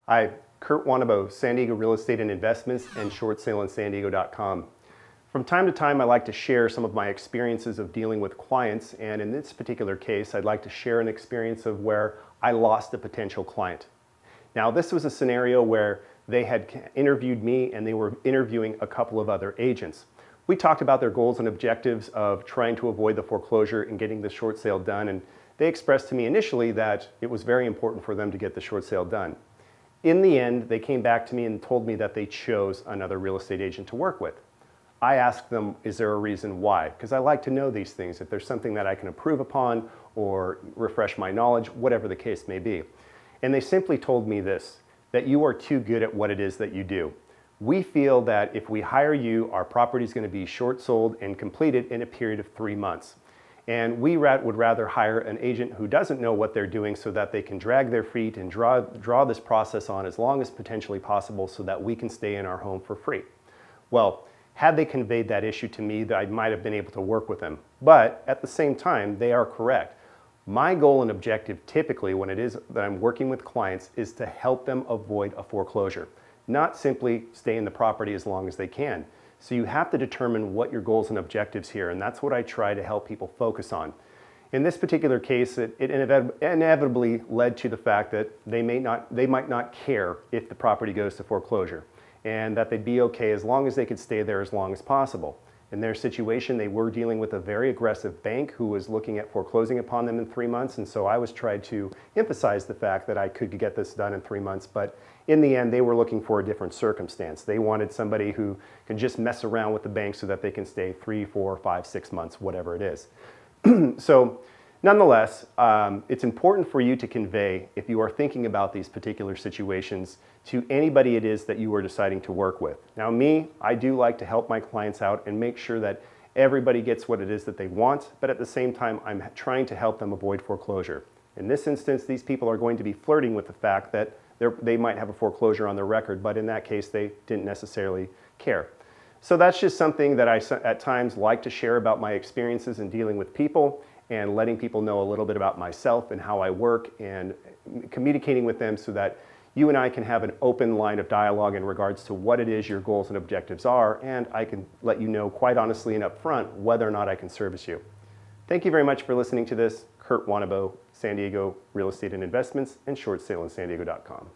Hi, Kurt Wannebo, San Diego Real Estate and Investments and shortsaleInSanDiego.com. From time to time, I like to share some of my experiences of dealing with clients, and in this particular case, I'd like to share an experience of where I lost a potential client. Now, this was a scenario where they had interviewed me and they were interviewing a couple of other agents. We talked about their goals and objectives of trying to avoid the foreclosure and getting the short sale done, and they expressed to me initially that it was very important for them to get the short sale done. In the end, they came back to me and told me that they chose another real estate agent to work with. I asked them, is there a reason why? Because I like to know these things, if there's something that I can improve upon or refresh my knowledge, whatever the case may be. And they simply told me this, that you are too good at what it is that you do. We feel that if we hire you, our property is going to be short sold and completed in a period of 3 months. And we would rather hire an agent who doesn't know what they're doing so that they can drag their feet and draw this process on as long as potentially possible so that we can stay in our home for free. Well, had they conveyed that issue to me, that I might have been able to work with them. But at the same time, they are correct. My goal and objective typically when it is that I'm working with clients is to help them avoid a foreclosure, not simply stay in the property as long as they can. So you have to determine what your goals and objectives here, and that's what I try to help people focus on. In this particular case, it inevitably led to the fact that they might not care if the property goes to foreclosure, and that they'd be okay as long as they could stay there as long as possible. In their situation, they were dealing with a very aggressive bank who was looking at foreclosing upon them in 3 months, and so I was trying to emphasize the fact that I could get this done in 3 months, but in the end, they were looking for a different circumstance. They wanted somebody who can just mess around with the bank so that they can stay 3, 4, 5, 6 months, whatever it is. So nonetheless, it's important for you to convey, if you are thinking about these particular situations, to anybody it is that you are deciding to work with. Now me, I do like to help my clients out and make sure that everybody gets what it is that they want, but at the same time, I'm trying to help them avoid foreclosure. In this instance, these people are going to be flirting with the fact that they might have a foreclosure on their record, but in that case, they didn't necessarily care. So that's just something that I at times like to share about my experiences in dealing with people and letting people know a little bit about myself and how I work and communicating with them so that you and I can have an open line of dialogue in regards to what it is your goals and objectives are, and I can let you know quite honestly and upfront whether or not I can service you. Thank you very much for listening to this. Kurt Wannebo, San Diego Real Estate and Investments and shortsaleInSanDiego.com.